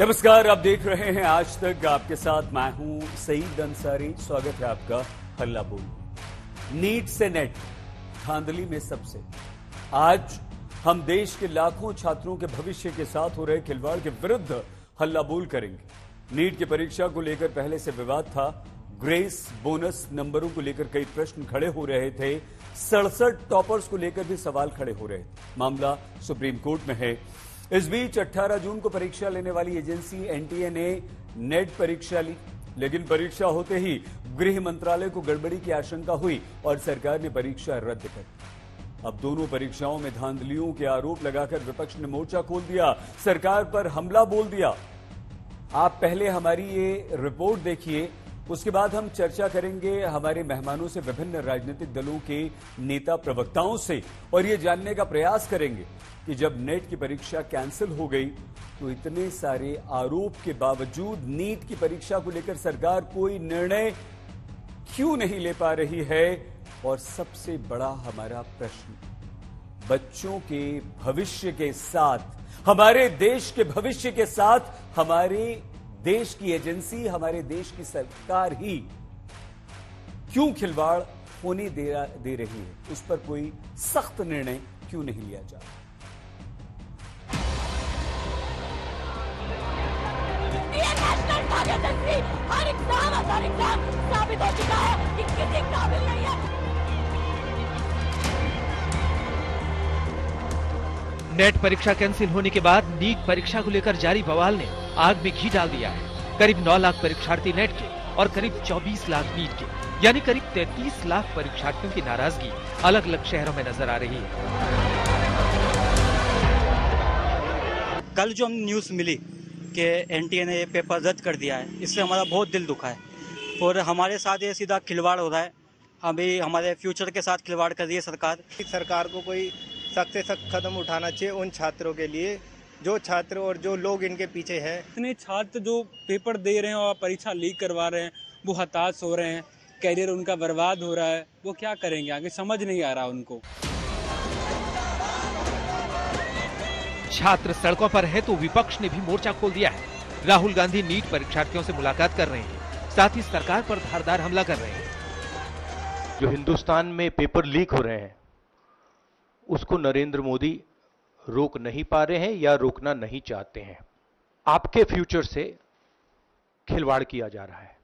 नमस्कार, आप देख रहे हैं आज तक। आपके साथ मैं हूं सईद अंसारी। स्वागत है आपका हल्ला बोल। नीट से नेट, धांधली में सबसे। आज हम देश के लाखों छात्रों के भविष्य के साथ हो रहे खिलवाड़ के विरुद्ध हल्ला बोल करेंगे। नीट की परीक्षा को लेकर पहले से विवाद था। ग्रेस बोनस नंबरों को लेकर कई प्रश्न खड़े हो रहे थे। 67 टॉपर्स को लेकर भी सवाल खड़े हो रहे थे। मामला सुप्रीम कोर्ट में है। इस बीच 18 जून को परीक्षा लेने वाली एजेंसी एनटीए ने नेट परीक्षा ली, लेकिन परीक्षा होते ही गृह मंत्रालय को गड़बड़ी की आशंका हुई और सरकार ने परीक्षा रद्द कर दी। अब दोनों परीक्षाओं में धांधलियों के आरोप लगाकर विपक्ष ने मोर्चा खोल दिया, सरकार पर हमला बोल दिया। आप पहले हमारी ये रिपोर्ट देखिए, उसके बाद हम चर्चा करेंगे हमारे मेहमानों से, विभिन्न राजनीतिक दलों के नेता प्रवक्ताओं से, और ये जानने का प्रयास करेंगे कि जब नेट की परीक्षा कैंसिल हो गई तो इतने सारे आरोप के बावजूद नीट की परीक्षा को लेकर सरकार कोई निर्णय क्यों नहीं ले पा रही है। और सबसे बड़ा हमारा प्रश्न, बच्चों के भविष्य के साथ, हमारे देश के भविष्य के साथ हमारे देश की एजेंसी, हमारे देश की सरकार ही क्यों खिलवाड़ होने दे रही है, उस पर कोई सख्त निर्णय क्यों नहीं लिया जा रहा। हर एग्जाम साबित हो चुका है कि किसी काबिल नहीं है। नेट परीक्षा कैंसिल होने के बाद नीट परीक्षा को लेकर जारी बवाल ने आग में घी डाल दिया है। करीब 9 लाख परीक्षार्थी नेट के और करीब 24 लाख नीट के, यानी करीब 33 लाख परीक्षार्थियों की नाराजगी अलग अलग शहरों में नजर आ रही है। कल जो हम न्यूज़ मिली कि एनटीए ने पेपर रद्द कर दिया है, इससे हमारा बहुत दिल दुखा है और हमारे साथ ये सीधा खिलवाड़ हो रहा है। अभी हमारे फ्यूचर के साथ खिलवाड़ कर रही है सरकार। सरकार को कोई सख्त से सख्त कदम उठाना चाहिए उन छात्रों के लिए, जो छात्र और जो लोग इनके पीछे हैं। इतने छात्र जो पेपर दे रहे हैं और परीक्षा लीक करवा रहे हैं, वो हताश हो रहे हैं, कैरियर उनका बर्बाद हो रहा है। वो क्या करेंगे आगे, समझ नहीं आ रहा उनको। छात्र सड़कों पर है तो विपक्ष ने भी मोर्चा खोल दिया है। राहुल गांधी नीट परीक्षार्थियों से मुलाकात कर रहे हैं, साथ ही सरकार पर धारदार हमला कर रहे हैं। जो हिंदुस्तान में पेपर लीक हो रहे हैं उसको नरेंद्र मोदी रोक नहीं पा रहे हैं या रोकना नहीं चाहते हैं। आपके फ्यूचर से खिलवाड़ किया जा रहा है।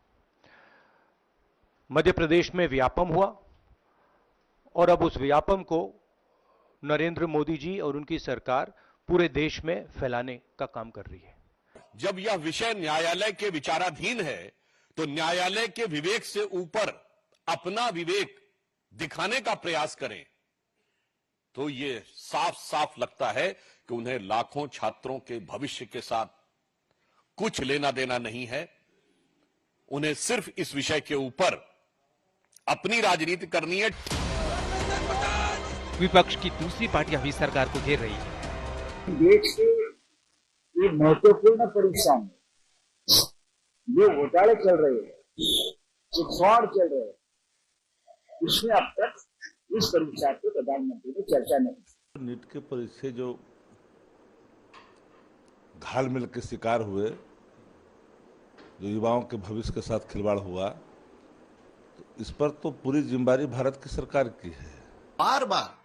मध्य प्रदेश में व्यापम हुआ और अब उस व्यापम को नरेंद्र मोदी जी और उनकी सरकार पूरे देश में फैलाने का काम कर रही है। जब यह विषय न्यायालय के विचाराधीन है तो न्यायालय के विवेक से ऊपर अपना विवेक दिखाने का प्रयास करें, तो ये साफ साफ लगता है कि उन्हें लाखों छात्रों के भविष्य के साथ कुछ लेना देना नहीं है। उन्हें सिर्फ इस विषय के ऊपर अपनी राजनीति करनी है। विपक्ष की दूसरी पार्टियां भी सरकार को घेर रही है। देश की ये महत्वपूर्ण परीक्षा में जो घोटाले चल रहे हैं, जो फ्रॉड चल रहे हैं, इसमें अब तक इस परीक्षा पे प्रधानमंत्री ने चर्चा नहीं की। नीट के परीक्षा जो घालमेल के शिकार हुए, जो युवाओं के भविष्य के साथ खिलवाड़ हुआ, तो इस पर तो पूरी जिम्मेदारी भारत की सरकार की है। बार बार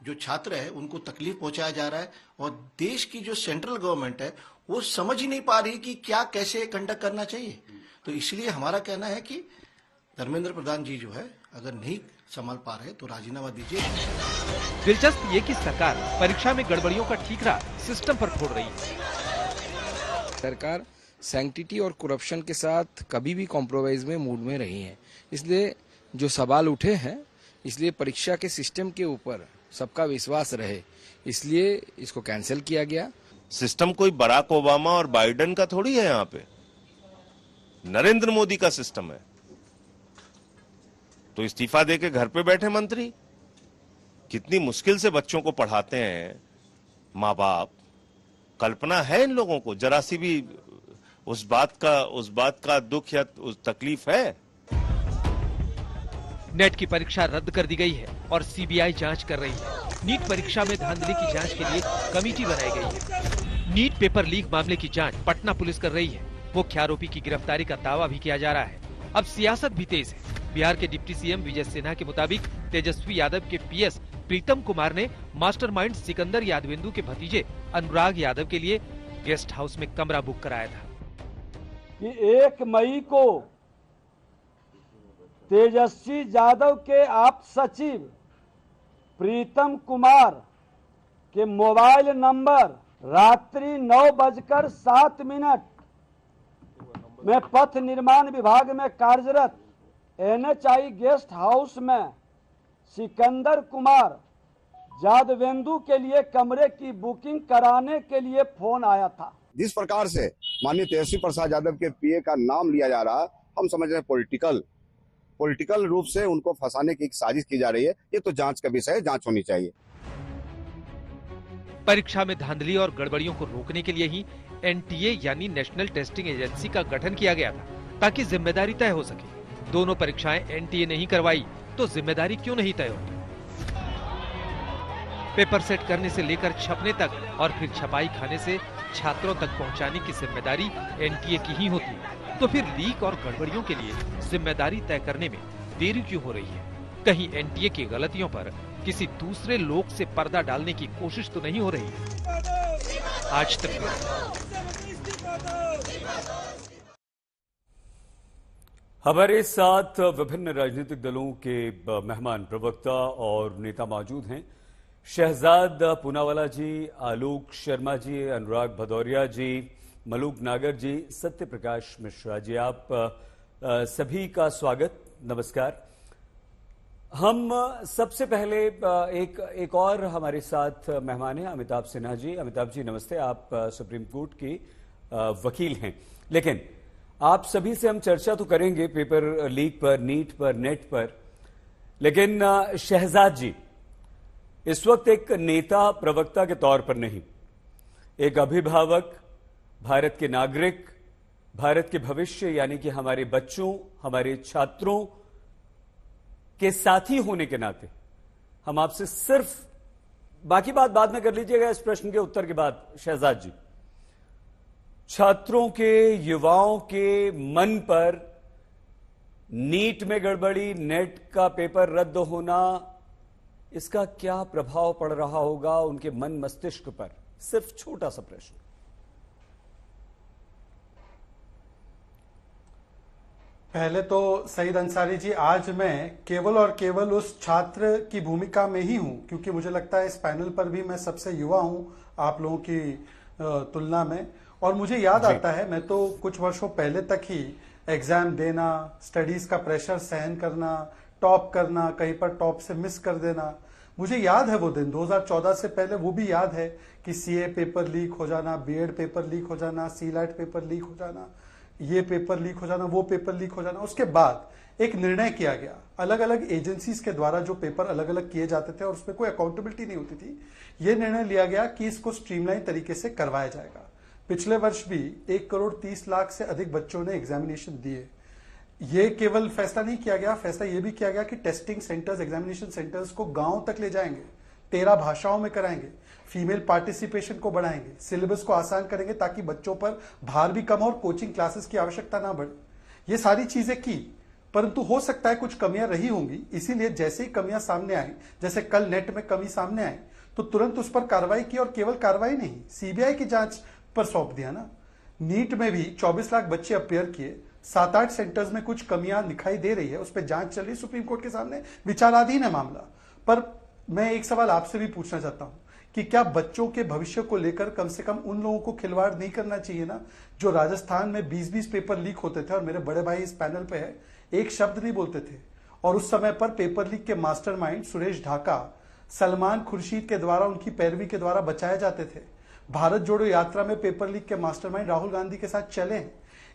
जो छात्र है उनको तकलीफ पहुंचाया जा रहा है और देश की जो सेंट्रल गवर्नमेंट है वो समझ ही नहीं पा रही कि क्या कैसे कंडक्ट करना चाहिए। तो इसलिए हमारा कहना है कि धर्मेंद्र प्रधान जी जो है अगर नहीं संभाल पा रहे तो राजीनामा दीजिए। दिलचस्प ये कि सरकार परीक्षा में गड़बड़ियों का ठीकरा सिस्टम पर फोड़ रही है। सरकार सैंक्टिटी और करप्शन के साथ कभी भी कॉम्प्रोमाइज में मूड में रही है। इसलिए जो सवाल उठे हैं, इसलिए परीक्षा के सिस्टम के ऊपर सबका विश्वास रहे, इसलिए इसको कैंसिल किया गया। सिस्टम कोई बराक ओबामा और बाइडेन का थोड़ी है, यहाँ पे नरेंद्र मोदी का सिस्टम है। तो इस्तीफा देके घर पे बैठे मंत्री कितनी मुश्किल से बच्चों को पढ़ाते हैं माँ बाप। कल्पना है इन लोगों को जरा सी भी उस बात का दुख या उस तकलीफ है? नेट की परीक्षा रद्द कर दी गई है और सीबीआई जांच कर रही है। नीट परीक्षा में धांधली की जांच के लिए कमेटी बनाई गई है। नीट पेपर लीक मामले की जांच पटना पुलिस कर रही है। मुख्य आरोपी की गिरफ्तारी का दावा भी किया जा रहा है। अब सियासत भी तेज है। बिहार के डिप्टी सीएम विजय सिन्हा के मुताबिक तेजस्वी यादव के पीएस प्रीतम कुमार ने मास्टरमाइंड सिकंदर यादवेंदु के भतीजे अनुराग यादव के लिए गेस्ट हाउस में कमरा बुक कराया था कि 1 मई को तेजस्वी यादव के आप सचिव प्रीतम कुमार के मोबाइल नंबर रात्रि 9:07 में पथ निर्माण विभाग में कार्यरत NHI गेस्ट हाउस में सिकंदर कुमार यादवेंदु के लिए कमरे की बुकिंग कराने के लिए फोन आया था। जिस प्रकार से माननीय तेजस्वी प्रसाद यादव के पीए का नाम लिया जा रहा, हम समझ रहे हैं पॉलिटिकल रूप से उनको फंसाने की एक साजिश की जा रही है। ये तो जांच का विषय है, जांच होनी चाहिए। परीक्षा में धांधली और गड़बड़ियों को रोकने के लिए ही NTA यानी नेशनल टेस्टिंग एजेंसी का गठन किया गया था, ताकि जिम्मेदारी तय हो सके। दोनों परीक्षाएं NTA नहीं करवाई तो जिम्मेदारी क्यों नहीं तय होती? पेपर सेट करने से लेकर छपने तक और फिर छपाई खाने से छात्रों तक पहुंचाने की जिम्मेदारी NTA की ही होती है। तो फिर लीक और गड़बड़ियों के लिए जिम्मेदारी तय करने में देरी क्यों हो रही है? कहीं NTA की गलतियों पर किसी दूसरे लोग से पर्दा डालने की कोशिश तो नहीं हो रही है? आज तक हमारे साथ विभिन्न राजनीतिक दलों के मेहमान प्रवक्ता और नेता मौजूद हैं। शहजाद पूनावाला जी, आलोक शर्मा जी, अनुराग भदौरिया जी, मलूक नागर जी, सत्य प्रकाश मिश्रा जी, आप सभी का स्वागत, नमस्कार। हम सबसे पहले एक और हमारे साथ मेहमान हैं अमिताभ सिन्हा जी। अमिताभ जी नमस्ते, आप सुप्रीम कोर्ट के वकील हैं, लेकिन आप सभी से हम चर्चा तो करेंगे पेपर लीक पर, नीट पर, नेट पर, लेकिन शहजाद जी इस वक्त एक नेता प्रवक्ता के तौर पर नहीं, एक अभिभावक, भारत के नागरिक, भारत के भविष्य यानी कि हमारे बच्चों, हमारे छात्रों के साथी होने के नाते हम आपसे सिर्फ, बाकी बात बाद में कर लीजिएगा इस प्रश्न के उत्तर के बाद, शहजाद जी, छात्रों के, युवाओं के मन पर नीट में गड़बड़ी, नेट का पेपर रद्द होना, इसका क्या प्रभाव पड़ रहा होगा उनके मन मस्तिष्क पर? सिर्फ छोटा सा प्रश्न। पहले तो सईद अंसारी जी, आज मैं केवल और केवल उस छात्र की भूमिका में ही हूं, क्योंकि मुझे लगता है इस पैनल पर भी मैं सबसे युवा हूं आप लोगों की तुलना में। और मुझे याद आता है, मैं तो कुछ वर्षों पहले तक ही एग्जाम देना, स्टडीज का प्रेशर सहन करना, टॉप करना, कहीं पर टॉप से मिस कर देना, मुझे याद है वो दिन 2014 से पहले। वो भी याद है कि CA पेपर लीक हो जाना, BEd पेपर लीक हो जाना, CLAT पेपर लीक हो जाना, ये पेपर लीक हो जाना, वो पेपर लीक हो जाना। उसके बाद एक निर्णय किया गया, अलग अलग एजेंसीज के द्वारा जो पेपर अलग अलग किए जाते थे और उसमें कोई अकाउंटेबिलिटी नहीं होती थी, ये निर्णय लिया गया कि इसको स्ट्रीमलाइन तरीके से करवाया जाएगा। पिछले वर्ष भी 1,30,00,000 से अधिक बच्चों ने एग्जामिनेशन दिए। ये केवल फैसला नहीं किया गया, फैसला ये भी किया गया कि टेस्टिंग सेंटर्स, एग्जामिनेशन सेंटर्स को गांव तक ले जाएंगे, 13 भाषाओं में कराएंगे, फीमेल पार्टिसिपेशन को बढ़ाएंगे, सिलेबस को आसान करेंगे ताकि बच्चों पर भार भी कम हो और कोचिंग क्लासेस की आवश्यकता ना बढ़े। ये सारी चीजें की, परंतु हो सकता है कुछ कमियां रही होंगी, इसीलिए जैसे ही कमियां सामने आई, जैसे कल नेट में कमी सामने आई, तो तुरंत उस पर कार्रवाई की, और केवल कार्रवाई नहीं, CBI की जांच पर सौंप दिया ना। नीट में भी 24 लाख बच्चे अपेयर किए, 7-8 सेंटर्स में कुछ कमियां दिखाई दे रही है, उस पर जांच चल रही है, सुप्रीम कोर्ट के सामने विचाराधीन है मामला। पर मैं एक सवाल आपसे भी पूछना चाहता हूं कि क्या बच्चों के भविष्य को लेकर कम से कम उन लोगों को खिलवाड़ नहीं करना चाहिए ना, जो राजस्थान में 20-20 पेपर लीक होते थे, और मेरे बड़े भाई इस पैनल पे है, एक शब्द नहीं बोलते थे, और उस समय पर पेपर लीक के मास्टरमाइंड सुरेश ढाका, सलमान खुर्शीद के द्वारा, उनकी पैरवी के द्वारा बचाए जाते थे। भारत जोड़ो यात्रा में पेपर लीक के मास्टरमाइंड राहुल गांधी के साथ चले।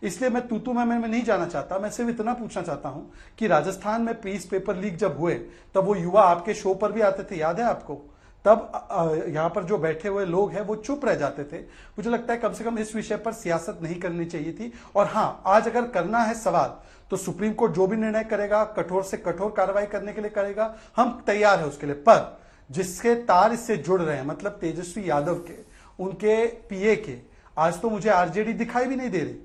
इसलिए मैं तू मैं नहीं जाना चाहता, मैं सिर्फ इतना पूछना चाहता हूं कि राजस्थान में पीस पेपर लीक जब हुए तब वो युवा आपके शो पर भी आते थे, याद है आपको? तब यहां पर जो बैठे हुए लोग हैं वो चुप रह जाते थे। मुझे लगता है कम से कम इस विषय पर सियासत नहीं करनी चाहिए थी। और हां, आज अगर करना है सवाल, तो सुप्रीम कोर्ट जो भी निर्णय करेगा, कठोर से कठोर कार्रवाई करने के लिए करेगा, हम तैयार है उसके लिए। पर जिसके तार इससे जुड़ रहे हैं, मतलब तेजस्वी यादव के, उनके पीए के। आज तो मुझे आरजेडी दिखाई भी नहीं दे रही।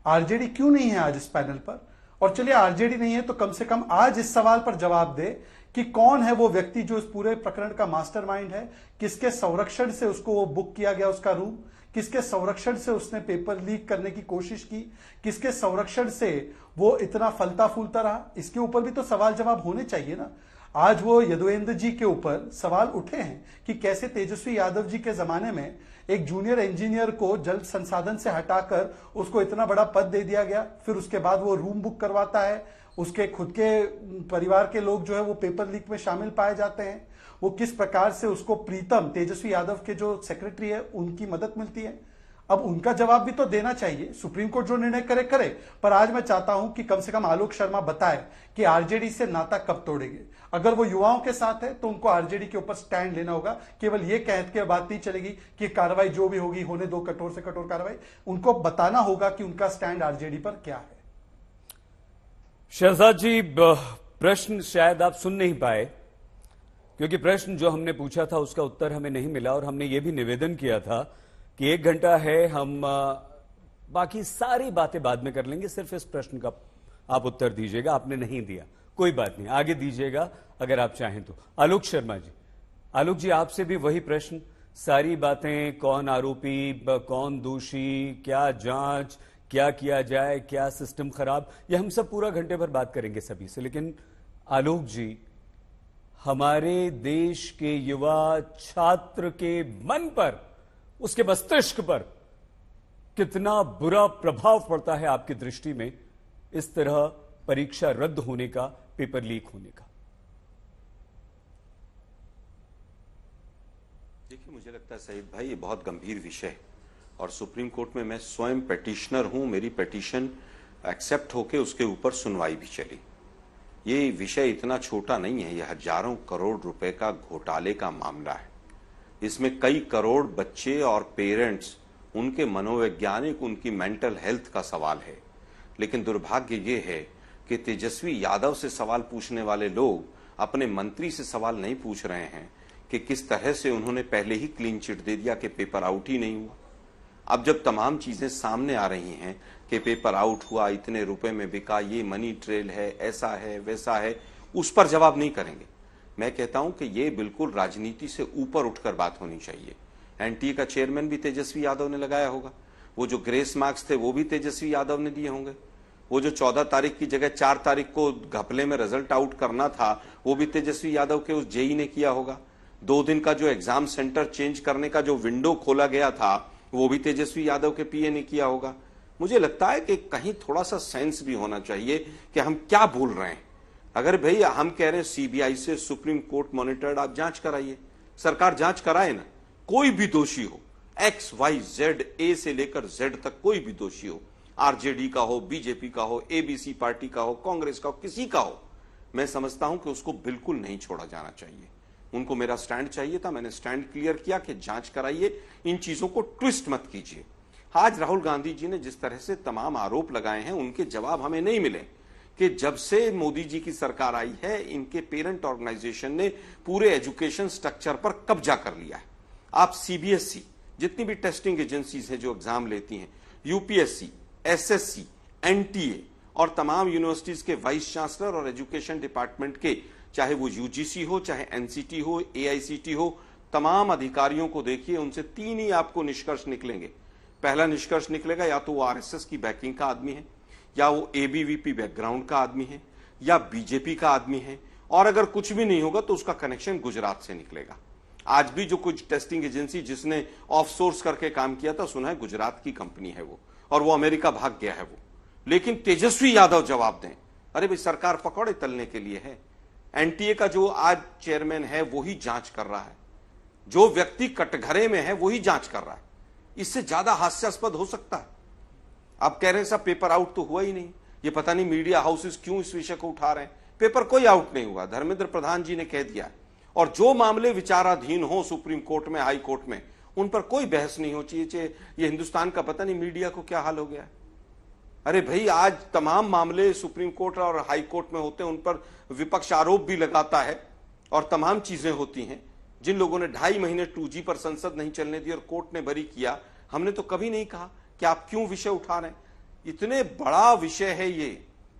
आरजेडी क्यों नहीं है आज इस पैनल पर? और चलिए आरजेडी नहीं है तो कम से कम आज इस सवाल पर जवाब दे कि कौन है वो व्यक्ति जो इस पूरे प्रकरण का मास्टरमाइंड है, किसके संरक्षण से उसको वो बुक किया गया उसका रूम, किसके संरक्षण से उसने पेपर लीक करने की कोशिश की, किसके संरक्षण से वो इतना फलता फूलता रहा। इसके ऊपर भी तो सवाल जवाब होने चाहिए ना। आज वो यदुवेंद्र जी के ऊपर सवाल उठे हैं कि कैसे तेजस्वी यादव जी के जमाने में एक जूनियर इंजीनियर को जल संसाधन से हटाकर उसको इतना बड़ा पद दे दिया गया, फिर उसके बाद वो रूम बुक करवाता है, उसके खुद के परिवार के लोग जो है वो पेपर लीक में शामिल पाए जाते हैं। वो किस प्रकार से उसको प्रीतम तेजस्वी यादव के जो सेक्रेटरी है उनकी मदद मिलती है। अब उनका जवाब भी तो देना चाहिए। सुप्रीम कोर्ट जो निर्णय करे करे, पर आज मैं चाहता हूं कि कम से कम आलोक शर्मा बताए कि आरजेडी से नाता कब तोड़ेंगे। अगर वो युवाओं के साथ है तो उनको आरजेडी के ऊपर स्टैंड लेना होगा। केवल ये कह के बात नहीं चलेगी कि कार्रवाई जो भी होगी होने दो, कठोर से कठोर कार्रवाई। उनको बताना होगा कि उनका स्टैंड आरजेडी पर क्या है। शहजाद जी, प्रश्न शायद आप सुन नहीं पाए, क्योंकि प्रश्न जो हमने पूछा था उसका उत्तर हमें नहीं मिला, और हमने ये भी निवेदन किया था कि 1 घंटा है, हम बाकी सारी बातें बाद में कर लेंगे, सिर्फ इस प्रश्न का आप उत्तर दीजिएगा। आपने नहीं दिया, कोई बात नहीं, आगे दीजिएगा अगर आप चाहें तो। आलोक शर्मा जी, आलोक जी आपसे भी वही प्रश्न, सारी बातें, कौन आरोपी, कौन दोषी, क्या जांच, क्या किया जाए, क्या सिस्टम खराब, ये हम सब पूरा घंटे भर बात करेंगे सभी से। लेकिन आलोक जी, हमारे देश के युवा छात्र के मन पर, उसके मस्तिष्क पर कितना बुरा प्रभाव पड़ता है आपकी दृष्टि में इस तरह परीक्षा रद्द होने का, पेपर लीक होने का? देखिए, मुझे लगता है सईद भाई ये बहुत गंभीर विषय है, और सुप्रीम कोर्ट में मैं स्वयं पेटिशनर हूं। मेरी पेटिशन एक्सेप्ट होके उसके ऊपर सुनवाई भी चली। ये विषय इतना छोटा नहीं है, ये हजारों करोड़ रुपए का घोटाले का मामला है। इसमें कई करोड़ बच्चे और पेरेंट्स, उनके मनोवैज्ञानिक, उनकी मेंटल हेल्थ का सवाल है। लेकिन दुर्भाग्य ये है कि तेजस्वी यादव से सवाल पूछने वाले लोग अपने मंत्री से सवाल नहीं पूछ रहे हैं कि किस तरह से उन्होंने पहले ही क्लीन चिट दे दिया कि पेपर आउट ही नहीं हुआ। अब जब तमाम चीजें सामने आ रही हैं कि पेपर आउट हुआ, इतने रुपए में बिका, ये मनी ट्रेल है, ऐसा है, वैसा है, उस पर जवाब नहीं करेंगे। मैं कहता हूं कि ये बिल्कुल राजनीति से ऊपर उठकर बात होनी चाहिए। एनटीए का चेयरमैन भी तेजस्वी यादव ने लगाया होगा, वो जो ग्रेस मार्क्स थे वो भी तेजस्वी यादव ने दिए होंगे, वो जो 14 तारीख की जगह 4 तारीख को घपले में रिजल्ट आउट करना था वो भी तेजस्वी यादव के उस जेई ने किया होगा। 2 दिन का जो एग्जाम सेंटर चेंज करने का जो विंडो खोला गया था वो भी तेजस्वी यादव के पीए ने किया होगा। मुझे लगता है कि कहीं थोड़ा सा सेंस भी होना चाहिए कि हम क्या बोल रहे हैं। अगर भाई हम कह रहे हैं सीबीआई से सुप्रीम कोर्ट मॉनिटर्ड, आप जांच कराइए, सरकार जांच कराए ना, कोई भी दोषी हो, एक्स वाई जेड, ए से लेकर जेड तक कोई भी दोषी हो, आरजेडी का हो, बीजेपी का हो, एबीसी पार्टी का हो, कांग्रेस का हो, किसी का हो, मैं समझता हूं कि उसको बिल्कुल नहीं छोड़ा जाना चाहिए। उनको मेरा स्टैंड चाहिए था, मैंने स्टैंड क्लियर किया कि जांच कराइए, इन चीजों को ट्विस्ट मत कीजिए। आज राहुल गांधी जी ने जिस तरह से तमाम आरोप लगाए हैं उनके जवाब हमें नहीं मिले कि जब से मोदी जी की सरकार आई है इनके पेरेंट ऑर्गेनाइजेशन ने पूरे एजुकेशन स्ट्रक्चर पर कब्जा कर लिया है। आप सीबीएसई, जितनी भी टेस्टिंग एजेंसीज हैं जो एग्जाम लेती हैं, यूपीएससी, एसएससी, एनटीए और तमाम यूनिवर्सिटीज के वाइस चांसलर और एजुकेशन डिपार्टमेंट के, चाहे वो यूजीसी हो, चाहे एनसीटी हो, एआईसीटी हो, तमाम अधिकारियों को देखिए, उनसे 3 ही आपको निष्कर्ष निकलेंगे। पहला निष्कर्ष निकलेगा या तो वो आरएसएस की बैकिंग का आदमी है, या वो एबीवीपी बैकग्राउंड का आदमी है, या बीजेपी का आदमी है, और अगर कुछ भी नहीं होगा तो उसका कनेक्शन गुजरात से निकलेगा। आज भी जो कुछ टेस्टिंग एजेंसी जिसने ऑफसोर्स करके काम किया था, सुना है गुजरात की कंपनी है वो, और वो अमेरिका भाग गया है वो। लेकिन तेजस्वी यादव जवाब दें, अरे भाई सरकार पकौड़े तलने के लिए है। एनटीए का जो आज चेयरमैन है वही जांच कर रहा है, जो व्यक्ति कटघरे में है वही जांच कर रहा है। इससे ज्यादा हास्यास्पद हो सकता है? आप कह रहे हैं साहब पेपर आउट तो हुआ ही नहीं, ये पता नहीं मीडिया हाउसेस क्यों इस विषय को उठा रहे हैं। पेपर कोई आउट नहीं हुआ, धर्मेंद्र प्रधान जी ने कह दिया है। और जो मामले विचाराधीन हो सुप्रीम कोर्ट में, हाई कोर्ट में, उन पर कोई बहस नहीं हो चाहिए। ये हिंदुस्तान का पता नहीं मीडिया को क्या हाल हो गया है। अरे भाई, आज तमाम मामले सुप्रीम कोर्ट और हाई कोर्ट में होते हैं, उन पर विपक्ष आरोप भी लगाता है और तमाम चीजें होती हैं। जिन लोगों ने 2.5 महीने 2G पर संसद नहीं चलने दी और कोर्ट ने बरी किया, हमने तो कभी नहीं कहा कि आप क्यों विषय उठा रहे हैं। इतने बड़ा विषय है ये,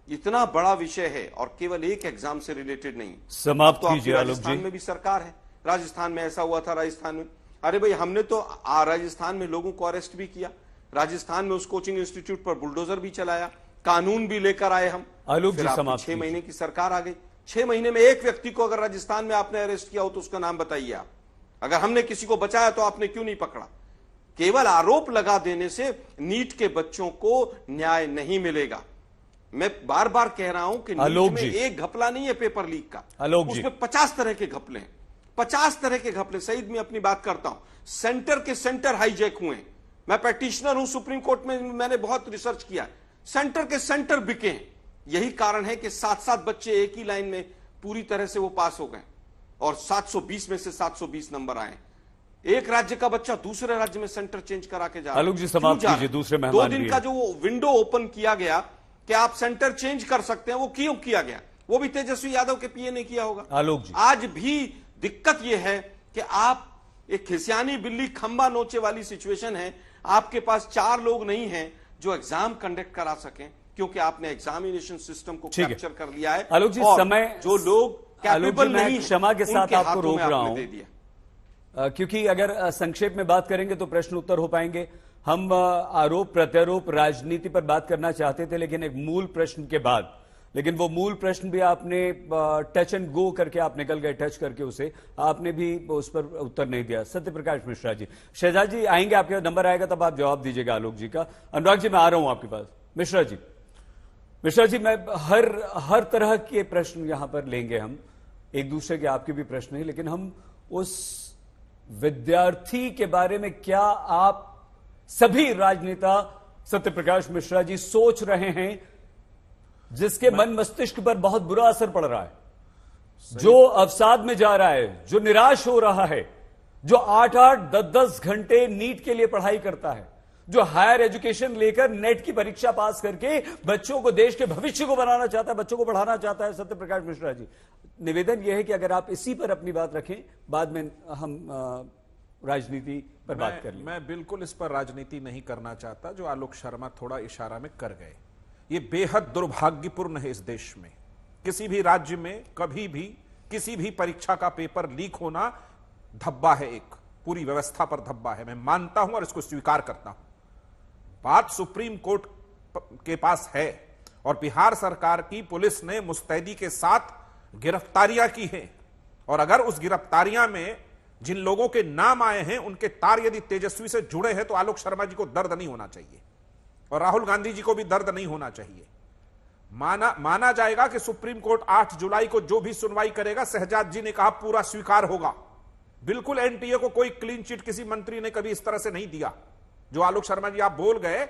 इतना बड़ा विषय है और केवल एक एग्जाम से रिलेटेड नहीं। समाप्त तो कीजिए आलोक जी। राजस्थान में भी सरकार है, राजस्थान में ऐसा हुआ था। राजस्थान में, अरे भाई हमने तो राजस्थान में लोगों को अरेस्ट भी किया, राजस्थान में उस कोचिंग इंस्टीट्यूट पर बुलडोजर भी चलाया, कानून भी लेकर आए हम। आलोक जी समाप्त 6 महीने की सरकार आ गई। 6 महीने में एक व्यक्ति को अगर राजस्थान में आपने अरेस्ट किया हो तो उसका नाम बताइए आप। अगर हमने किसी को बचाया तो आपने क्यों नहीं पकड़ा? केवल आरोप लगा देने से नीट के बच्चों को न्याय नहीं मिलेगा। मैं बार बार कह रहा हूं कि नीट में एक घपला नहीं है पेपर लीक का, उसमें 50 तरह के घपले हैं, 50 तरह के घपले। सईद, मैं अपनी बात करता हूं, सेंटर के सेंटर हाईजैक हुए। मैं पैटिशनर हूं सुप्रीम कोर्ट में, मैंने बहुत रिसर्च किया, सेंटर के सेंटर बिके। यही कारण है कि 7-7 बच्चे एक ही लाइन में पूरी तरह से वो पास हो गए और 720 में से 720 नंबर आए। एक राज्य का बच्चा दूसरे राज्य में सेंटर चेंज करा के जा रहा है। आलोक जी समाप्त कीजिए, दूसरे मेहमान 2 दिन का जो वो विंडो ओपन किया गया कि आप सेंटर चेंज कर सकते हैं, वो क्यों किया गया? वो भी तेजस्वी यादव के पीए ने किया होगा। आलोक जी, आज भी दिक्कत यह है कि आप एक खिसियानी बिल्ली खंबा नोचे वाली सिचुएशन है। आपके पास 4 लोग नहीं हैं जो एग्जाम कंडक्ट करा सकें, क्योंकि आपने एग्जामिनेशन सिस्टम को कैप्चर कर लिया है। आलोक जी, समय जो लोग कैपेबल नहीं, क्षमा के साथ आपको रोक रहा हूं, दे दिया। क्योंकि अगर संक्षेप में बात करेंगे तो प्रश्न उत्तर हो पाएंगे। हम आरोप प्रत्यारोप राजनीति पर बात करना चाहते थे, लेकिन एक मूल प्रश्न के बाद, लेकिन वो मूल प्रश्न भी आपने टच एंड गो करके आप निकल गए, टच करके उसे आपने भी उस पर उत्तर नहीं दिया। सत्य प्रकाश मिश्रा जी, शहजाद जी आएंगे, आपका नंबर आएगा तब आप जवाब दीजिएगा आलोक जी का। अनुराग जी मैं आ रहा हूं आपके पास। मिश्रा जी मैं हर तरह के प्रश्न यहां पर लेंगे, हम एक दूसरे के, आपके भी प्रश्न है, लेकिन हम उस विद्यार्थी के बारे में क्या आप सभी राजनेता सत्य प्रकाश मिश्रा जी सोच रहे हैं जिसके मन मस्तिष्क पर बहुत बुरा असर पड़ रहा है, जो अवसाद में जा रहा है, जो निराश हो रहा है, जो 8-8, 10-10 घंटे नीट के लिए पढ़ाई करता है, जो हायर एजुकेशन लेकर नेट की परीक्षा पास करके बच्चों को, देश के भविष्य को बनाना चाहता है, बच्चों को पढ़ाना चाहता है। सत्य प्रकाश मिश्रा जी, निवेदन यह है कि अगर आप इसी पर अपनी बात रखें, बाद में हम राजनीति पर बात कर लें। मैं बिल्कुल इस पर राजनीति नहीं करना चाहता, जो आलोक शर्मा थोड़ा इशारा में कर गए। ये बेहद दुर्भाग्यपूर्ण है इस देश में। किसी भी राज्य में कभी भी किसी भी परीक्षा का पेपर लीक होना धब्बा है, एक पूरी व्यवस्था पर धब्बा है। मैं मानता हूं और इसको स्वीकार करता हूं। बात सुप्रीम कोर्ट के पास है और बिहार सरकार की पुलिस ने मुस्तैदी के साथ गिरफ्तारियां की हैं, और अगर उस गिरफ्तारियां में जिन लोगों के नाम आए हैं उनके तार यदि तेजस्वी से जुड़े हैं तो आलोक शर्मा जी को दर्द नहीं होना चाहिए और राहुल गांधी जी को भी दर्द नहीं होना चाहिए। माना जाएगा कि सुप्रीम कोर्ट 8 जुलाई को जो भी सुनवाई करेगा, शहजाद जी ने कहा, पूरा स्वीकार होगा। बिल्कुल एनटीए को कोई क्लीन चिट किसी मंत्री ने कभी इस तरह से नहीं दिया जो आलोक शर्मा जी आप बोल गए।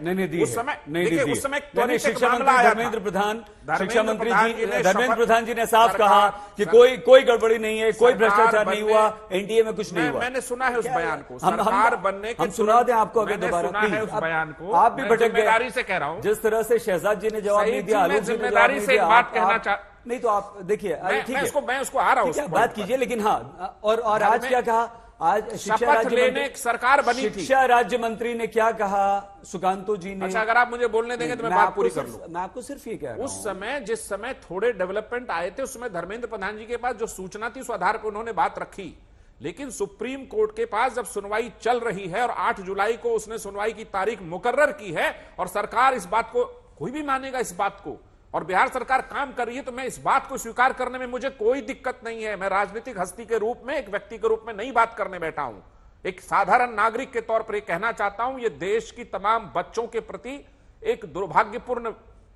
उस समय शिक्षा मंत्री धर्मेंद्र प्रधान, शिक्षा मंत्री जी धर्मेंद्र प्रधान जी ने साफ कहा कि कोई गड़बड़ी नहीं है, कोई भ्रष्टाचार नहीं हुआ, एनडीए में कुछ नहीं हुआ। मैंने सुना है उस बयान को, सरकार बनने के हम सुना दें आपको अगर दोबारा, उस बयान को आप भी भटक गए से कह रहा हूं। जिस तरह से शहजाद जी ने जवाब नहीं दिया, आलोक जी ने जिम्मेदारी से बात कहना चाह नहीं, तो आप देखिए, ठीक है, मैं उसको आ रहा हूं, बात कीजिए, लेकिन हाँ, और आज क्या कहा, आज शपथ लेने सरकार बनी थी, शिक्षा राज्य मंत्री ने क्या कहा, सुकांतो जी ने। अच्छा, अगर आप मुझे बोलने देंगे तो मैं बात पूरी कर लूं। मैं आपको सिर्फ ये कह रहा हूं, उस समय जिस समय थोड़े डेवलपमेंट आए थे, उस समय धर्मेंद्र प्रधान जी के पास जो सूचना थी उस आधार पर उन्होंने बात रखी। लेकिन सुप्रीम कोर्ट के पास जब सुनवाई चल रही है और 8 जुलाई को उसने सुनवाई की तारीख मुकर्रर की है और सरकार इस बात को, कोई भी मानेगा इस बात को, और बिहार सरकार काम कर रही है, तो मैं इस बात को स्वीकार करने में मुझे कोई दिक्कत नहीं है। मैं राजनीतिक हस्ती के रूप में, एक व्यक्ति के रूप में नहीं बात करने बैठा हूं, एक साधारण नागरिक के तौर पर यह कहना चाहता हूं, यह देश की तमाम बच्चों के प्रति एक दुर्भाग्यपूर्ण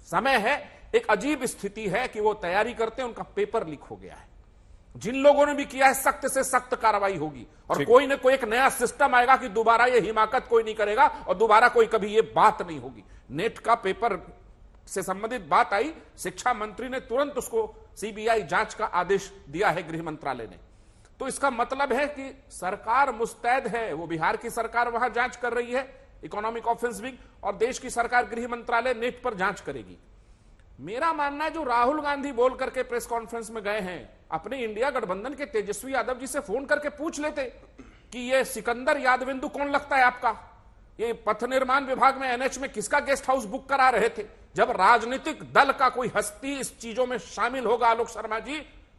समय है, एक अजीब स्थिति है कि वो तैयारी करते हैं, उनका पेपर लीक हो गया है। जिन लोगों ने भी किया है, सख्त से सख्त कार्रवाई होगी और कोई न कोई एक नया सिस्टम आएगा कि दोबारा ये हिमाकत कोई नहीं करेगा और दोबारा कोई कभी ये बात नहीं होगी। नेट का पेपर से संबंधित बात आई, शिक्षा मंत्री ने तुरंत उसको सीबीआई जांच का आदेश दिया है गृह मंत्रालय ने। तो इसका मतलब है कि सरकार मुस्तैद है, वो बिहार की सरकार वहां जांच कर रही है, इकोनॉमिक ऑफेंस विंग, और देश की सरकार गृह मंत्रालय नेट पर जांच करेगी। मेरा मानना है जो राहुल गांधी बोल करके प्रेस कॉन्फ्रेंस में गए हैं, अपने इंडिया गठबंधन के तेजस्वी यादव जी से फोन करके पूछ लेते कि ये सिकंदर यादविंदु कौन लगता है आपका, ये पथ निर्माण विभाग में एनएच में किसका गेस्ट हाउस बुक करा रहे थे। जब राजनीतिक दल का कोई हस्ती इस चीजों में शामिल होगा आलोक शर्मा जी,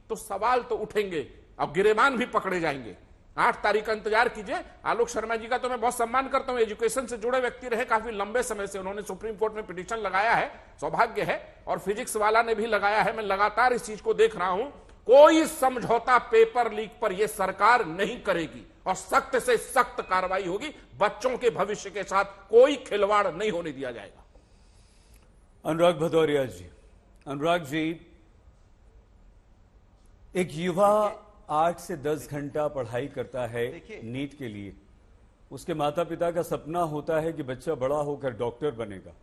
तो सवाल तो उठेंगे, अब गिरेबान भी पकड़े जाएंगे। 8 तारीख का इंतजार कीजिए। आलोक शर्मा जी का तो मैं बहुत सम्मान करता हूं, एजुकेशन से जुड़े व्यक्ति रहे काफी लंबे समय से, उन्होंने सुप्रीम कोर्ट में पिटीशन लगाया है, सौभाग्य है, और फिजिक्स वाला ने भी लगाया है। मैं लगातार इस चीज को देख रहा हूं। कोई समझौता पेपर लीक पर यह सरकार नहीं करेगी और सख्त से सख्त कार्रवाई होगी। बच्चों के भविष्य के साथ कोई खिलवाड़ नहीं होने दिया जाएगा। अनुराग भदौरिया जी, अनुराग जी, एक युवा 8 से 10 घंटा पढ़ाई करता है नीट के लिए, उसके माता पिता का सपना होता है कि बच्चा बड़ा होकर डॉक्टर बनेगा,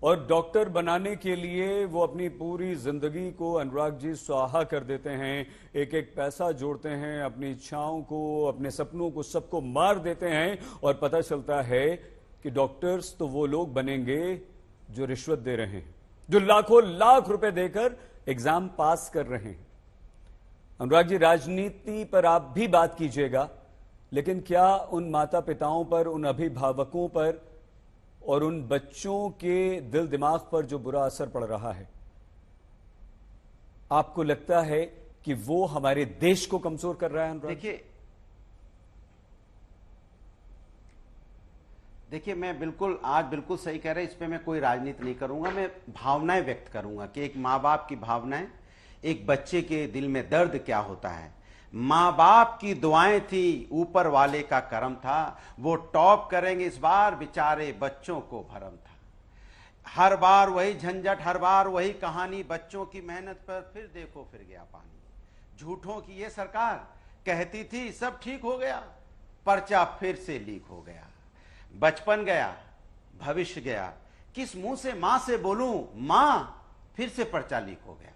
और डॉक्टर बनाने के लिए वो अपनी पूरी जिंदगी को अनुराग जी स्वाहा कर देते हैं, एक एक पैसा जोड़ते हैं, अपनी इच्छाओं को, अपने सपनों को, सबको मार देते हैं, और पता चलता है कि डॉक्टर्स तो वो लोग बनेंगे जो रिश्वत दे रहे हैं, जो लाखों लाख रुपए देकर एग्जाम पास कर रहे हैं। अनुराग जी, राजनीति पर आप भी बात कीजिएगा, लेकिन क्या उन माता पिताओं पर, उन अभिभावकों पर और उन बच्चों के दिल दिमाग पर जो बुरा असर पड़ रहा है, आपको लगता है कि वो हमारे देश को कमजोर कर रहा है? अनुराग, देखिए मैं बिल्कुल आज बिल्कुल सही कह रहे हैं, इस पे मैं कोई राजनीति नहीं करूंगा, मैं भावनाएं व्यक्त करूंगा कि एक माँ बाप की भावनाएं, एक बच्चे के दिल में दर्द क्या होता है। माँ बाप की दुआएं थी, ऊपर वाले का करम था, वो टॉप करेंगे इस बार, बेचारे बच्चों को भरम था। हर बार वही झंझट, हर बार वही कहानी, बच्चों की मेहनत पर फिर देखो फिर गया पानी। झूठों की ये सरकार कहती थी सब ठीक हो गया, पर्चा फिर से लीक हो गया। बचपन गया, भविष्य गया, किस मुंह से मां से बोलूं, मां फिर से पर्चा लीक हो गया।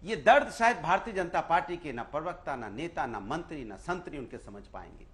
ये दर्द शायद भारतीय जनता पार्टी के ना प्रवक्ता, ना नेता, ना मंत्री, ना संतरी उनके समझ पाएंगे,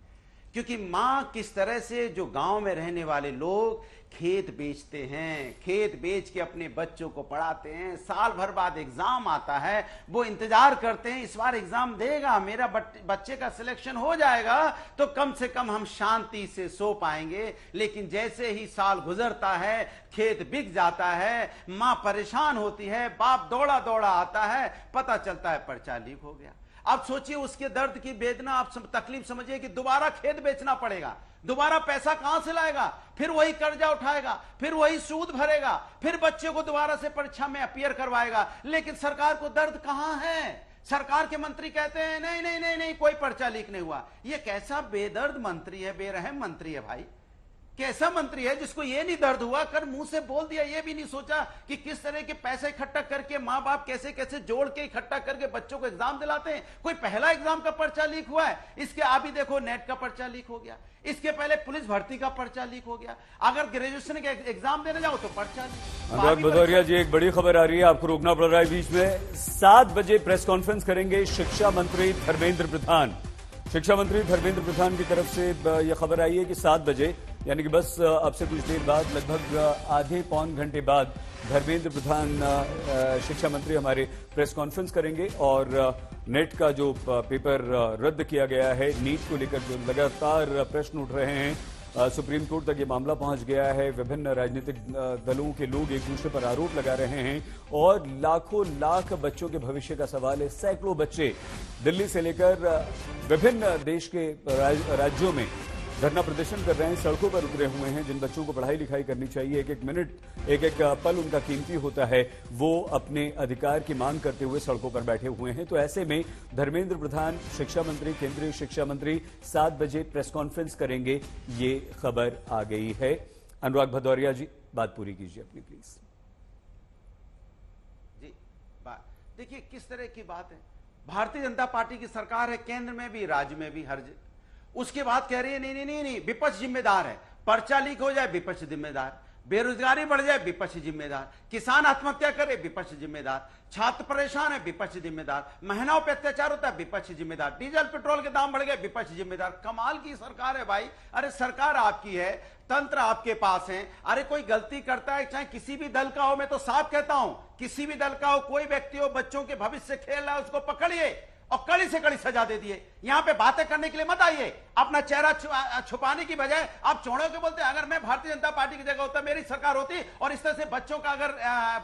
क्योंकि मां किस तरह से जो गांव में रहने वाले लोग खेत बेचते हैं, खेत बेच के अपने बच्चों को पढ़ाते हैं, साल भर बाद एग्जाम आता है, वो इंतजार करते हैं इस बार एग्जाम देगा, मेरा बच्चे का सिलेक्शन हो जाएगा तो कम से कम हम शांति से सो पाएंगे। लेकिन जैसे ही साल गुजरता है, खेत बिक जाता है, मां परेशान होती है, बाप दौड़ा दौड़ा आता है, पता चलता है पर्चा लीक हो गया। अब सोचिए उसके दर्द की वेदना, आप तकलीफ समझिए कि दोबारा खेत बेचना पड़ेगा, दोबारा पैसा कहां से लाएगा, फिर वही कर्जा उठाएगा, फिर वही सूद भरेगा, फिर बच्चे को दोबारा से परीक्षा में अपीयर करवाएगा। लेकिन सरकार को दर्द कहां है? सरकार के मंत्री कहते हैं नहीं नहीं नहीं नहीं कोई पर्चा लीक नहीं हुआ। ये कैसा बेदर्द मंत्री है, बेरहम मंत्री है भाई। कैसा मंत्री है जिसको ये नहीं दर्द हुआ, कर मुंह से बोल दिया, ये भी नहीं सोचा कि किस तरह के पैसे इकट्ठा करके माँ बाप कैसे कैसे जोड़ के इकट्ठा करके बच्चों को एग्जाम दिलाते हैं। कोई पहला एग्जाम का पर्चा लीक हुआ है, इसके अभी देखो नेट का पर्चा लीक हो गया, इसके पहले पुलिस भर्ती का पर्चा लीक हो गया, अगर ग्रेजुएशन के एग्जाम देने जाओ तो पर्चा लीक। अनुराग भदौरिया जी, एक बड़ी खबर आ रही है, आपको रोकना पड़ रहा है बीच में। 7 बजे प्रेस कॉन्फ्रेंस करेंगे शिक्षा मंत्री धर्मेंद्र प्रधान। शिक्षा मंत्री धर्मेंद्र प्रधान की तरफ से यह खबर आई है कि 7 बजे, यानी कि बस अब से कुछ देर बाद, लगभग आधे पौन घंटे बाद धर्मेंद्र प्रधान शिक्षा मंत्री हमारे प्रेस कॉन्फ्रेंस करेंगे। और नेट का जो पेपर रद्द किया गया है, नीट को लेकर जो लगातार प्रश्न उठ रहे हैं, सुप्रीम कोर्ट तक ये मामला पहुंच गया है। विभिन्न राजनीतिक दलों के लोग एक दूसरे पर आरोप लगा रहे हैं और लाखों लाख बच्चों के भविष्य का सवाल है। सैकड़ों बच्चे दिल्ली से लेकर विभिन्न देश के राज्यों में धरना प्रदर्शन कर रहे हैं, सड़कों पर उतरे हुए हैं। जिन बच्चों को पढ़ाई लिखाई करनी चाहिए, एक एक मिनट, एक एक पल उनका कीमती होता है, वो अपने अधिकार की मांग करते हुए सड़कों पर बैठे हुए हैं। तो ऐसे में धर्मेंद्र प्रधान शिक्षा मंत्री, केंद्रीय शिक्षा मंत्री 7 बजे प्रेस कॉन्फ्रेंस करेंगे, ये खबर आ गई है। अनुराग भदौरिया जी, बात पूरी कीजिए अपनी प्लीज। जी, देखिए किस तरह की बात है। भारतीय जनता पार्टी की सरकार है, केंद्र में भी, राज्य में भी, हर उसके बाद कह रही है नहीं नहीं नहीं नहीं विपक्ष जिम्मेदार है, पर्चा लीक हो जाए विपक्ष जिम्मेदार। बेरोजगारी बढ़ जाए, विपक्ष जिम्मेदार। किसान आत्महत्या करे, विपक्ष जिम्मेदार। छात्र परेशान है, विपक्ष जिम्मेदार। महिलाओं पर अत्याचार होता है, विपक्ष जिम्मेदार। डीजल पेट्रोल के दाम बढ़ गए, विपक्ष जिम्मेदार। कमाल की सरकार है भाई। अरे सरकार आपकी है, तंत्र आपके पास है। अरे कोई गलती करता है, चाहे किसी भी दल का हो, मैं तो साफ कहता हूं, किसी भी दल का हो, कोई व्यक्ति हो, बच्चों के भविष्य से खेल रहा है, उसको पकड़िए और कड़ी से कड़ी सजा दे दिए। यहां पे बातें करने के लिए मत आइए, अपना चेहरा छुपाने की बजाय आप चौड़ों के बोलते हैं। अगर मैं भारतीय जनता पार्टी की जगह होता, मेरी सरकार होती और इस तरह से बच्चों का अगर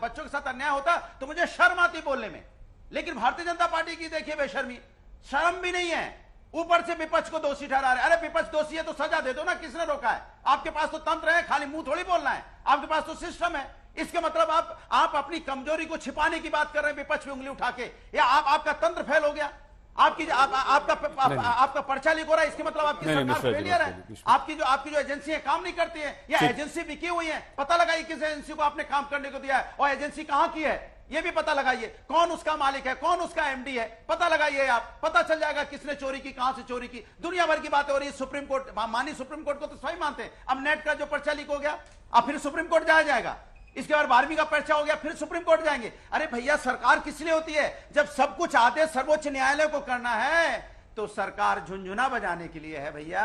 बच्चों के साथ अन्याय होता तो मुझे शर्म आती बोलने में। लेकिन भारतीय जनता पार्टी की देखिए बेशर्मी, शर्म भी नहीं है, ऊपर से विपक्ष को दोषी ठहरा रहे। अरे विपक्ष दोषी है तो सजा दे दो ना, किसने रोका है? आपके पास तो तंत्र है, खाली मुंह थोड़ी बोलना है, आपके पास तो सिस्टम है। इसके मतलब आप अपनी कमजोरी को छिपाने की बात कर रहे हैं विपक्ष पे उंगली उठा के, या आपका तंत्र फेल हो गया, आपका पर्चा लीक हो रहा है, इसके मतलब आपकी सरकार फेलियर है। आपकी जो एजेंसी काम नहीं करती है, या एजेंसी बिकी हुई है। पता लगाइए किस एजेंसी को आपने काम करने को दिया है और एजेंसी कहां की है, ये भी पता लगाइए। कौन उसका मालिक है, कौन उसका एमडी है, पता लगाइए आप, पता चल जाएगा किसने चोरी की, कहां से चोरी की। दुनिया भर की बातें हो रही है। सुप्रीम कोर्ट, मानी सुप्रीम कोर्ट को तो सही मानते हैं। अब नेट का जो पर्चा लीक हो गया, अब फिर सुप्रीम कोर्ट जाएगा। इसके बाद 12वीं का पर्चा हो गया, फिर सुप्रीम कोर्ट जाएंगे। अरे भैया, सरकार किस लिए होती है? जब सब कुछ आदेश सर्वोच्च न्यायालय को करना है तो सरकार झुनझुना बजाने के लिए है भैया।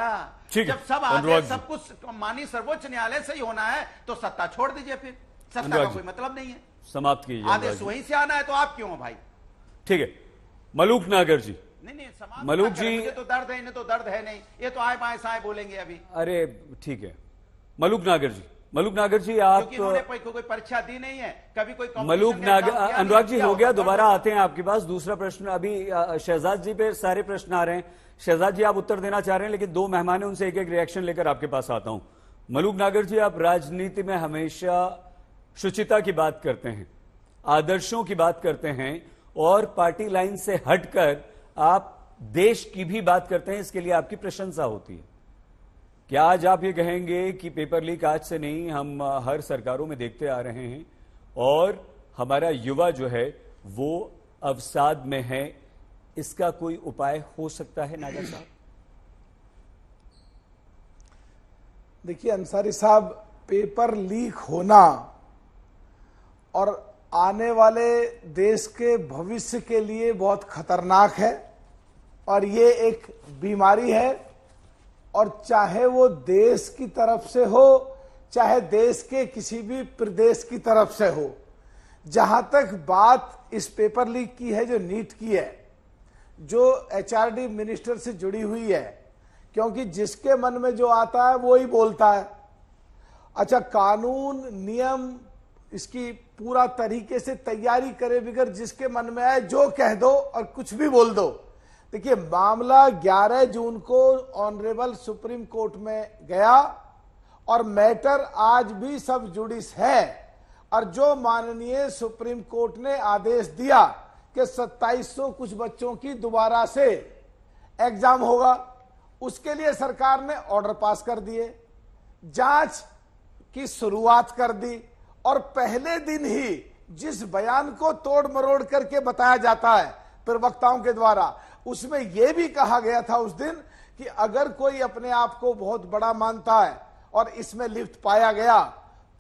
जब सब आदेश सब कुछ मानी सर्वोच्च न्यायालय से ही होना है तो सत्ता छोड़ दीजिए, फिर सत्ता का कोई मतलब नहीं है। समाप्त कीजिए। आदेश वहीं से आना है तो आप क्यों हो भाई? ठीक है, मलूक नागर जी। नहीं, मलूक जी, मुझे तो दर्द है, इन्हें तो दर्द है नहीं, ये तो आए बाएं साए बोलेंगे अभी। अरे ठीक है, मलूक नागर जी, आप कोई परीक्षा दी नहीं है कभी, कोई मलूक नागर। अनुराग जी हो गया, दोबारा आते हैं आपके पास। दूसरा प्रश्न अभी शहजाद जी पे सारे प्रश्न आ रहे हैं। शहजाद जी आप उत्तर देना चाह रहे हैं, लेकिन दो मेहमान हैं, उनसे एक एक रिएक्शन लेकर आपके पास आता हूं। मलूक नागर जी, आप राजनीति में हमेशा शुचिता की बात करते हैं, आदर्शों की बात करते हैं और पार्टी लाइन से हटकर आप देश की भी बात करते हैं, इसके लिए आपकी प्रशंसा होती है। क्या आज आप ये कहेंगे कि पेपर लीक आज से नहीं, हम हर सरकारों में देखते आ रहे हैं और हमारा युवा जो है वो अवसाद में है, इसका कोई उपाय हो सकता है नागर साहब? देखिए अंसारी साहब, पेपर लीक होना और आने वाले देश के भविष्य के लिए बहुत खतरनाक है और ये एक बीमारी है। और चाहे वो देश की तरफ से हो, चाहे देश के किसी भी प्रदेश की तरफ से हो, जहां तक बात इस पेपर लीक की है, जो नीट की है, जो एचआरडी मिनिस्टर से जुड़ी हुई है, क्योंकि जिसके मन में जो आता है वो ही बोलता है। अच्छा, कानून नियम इसकी पूरा तरीके से तैयारी करे बगैर जिसके मन में आए जो कह दो और कुछ भी बोल दो। देखिए, मामला 11 जून को ऑनरेबल सुप्रीम कोर्ट में गया और मैटर आज भी सब जुडिस है। और जो माननीय सुप्रीम कोर्ट ने आदेश दिया कि 2700 कुछ बच्चों की दोबारा से एग्जाम होगा, उसके लिए सरकार ने ऑर्डर पास कर दिए, जांच की शुरुआत कर दी और पहले दिन ही जिस बयान को तोड़ मरोड़ करके बताया जाता है प्रवक्ताओं के द्वारा, उसमें यह भी कहा गया था उस दिन कि अगर कोई अपने आप को बहुत बड़ा मानता है और इसमें लिप्त पाया गया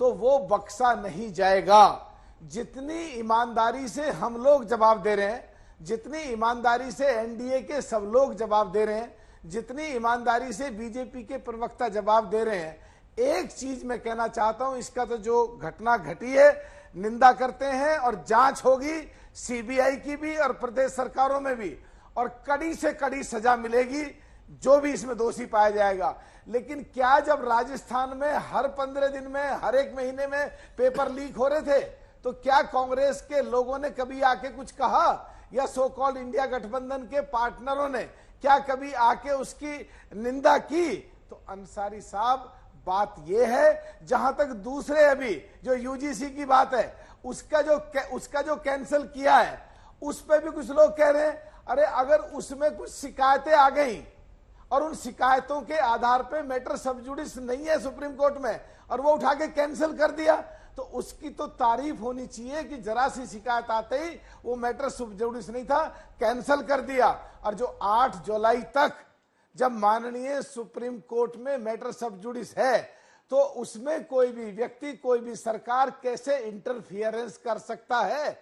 तो वो बख्शा नहीं जाएगा। जितनी ईमानदारी से हम लोग जवाब दे रहे हैं, जितनी ईमानदारी से एनडीए के सब लोग जवाब दे रहे हैं, जितनी ईमानदारी से बीजेपी के प्रवक्ता जवाब दे रहे हैं, एक चीज मैं कहना चाहता हूं, इसका तो जो घटना घटी है निंदा करते हैं और जांच होगी सीबीआई की भी और प्रदेश सरकारों में भी, और कड़ी से कड़ी सजा मिलेगी जो भी इसमें दोषी पाया जाएगा। लेकिन क्या जब राजस्थान में हर 15 दिन में, हर एक महीने में पेपर लीक हो रहे थे, तो क्या कांग्रेस के लोगों ने कभी आके कुछ कहा, या सो कॉल्ड इंडिया गठबंधन के पार्टनरों ने क्या कभी आके उसकी निंदा की? तो अंसारी साहब, बात यह है, जहां तक दूसरे अभी जो यूजीसी की बात है उसका जो कैंसिल किया है, उस पर भी कुछ लोग कह रहे हैं अरे अगर उसमें कुछ शिकायतें आ गई और उन शिकायतों के आधार पे मैटर सब जुडिस नहीं है सुप्रीम कोर्ट में और वो उठा के कैंसिल कर दिया, तो उसकी तो तारीफ होनी चाहिए कि जरा सी शिकायत आते ही वो मैटर सब जुडिस नहीं था, कैंसिल कर दिया। और जो 8 जुलाई तक जब माननीय सुप्रीम कोर्ट में मैटर सब जुडिस है, तो उसमें कोई भी व्यक्ति, कोई भी सरकार कैसे इंटरफियरेंस कर सकता है।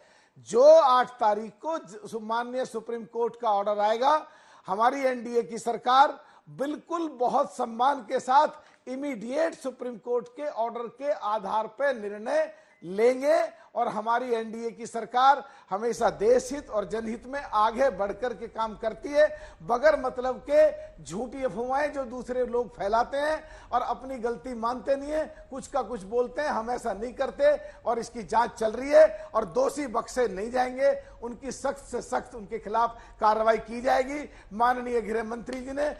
जो 8 तारीख को माननीय सुप्रीम कोर्ट का ऑर्डर आएगा, हमारी एनडीए की सरकार बिल्कुल बहुत सम्मान के साथ इमीडिएट सुप्रीम कोर्ट के ऑर्डर के आधार पर निर्णय लेंगे। और हमारी एनडीए की सरकार हमेशा देश हित और जनहित में आगे बढ़कर के काम करती है, बगैर मतलब के झूठी अफवाहें जो दूसरे लोग फैलाते हैं और अपनी गलती मानते नहीं है, कुछ का कुछ बोलते हैं। हम ऐसा नहीं करते और इसकी जांच चल रही है और दोषी बख्शे नहीं जाएंगे। उनकी सख्त से सख्त उनके खिलाफ कार्रवाई की जाएगी। माननीय गृह मंत्री जी ने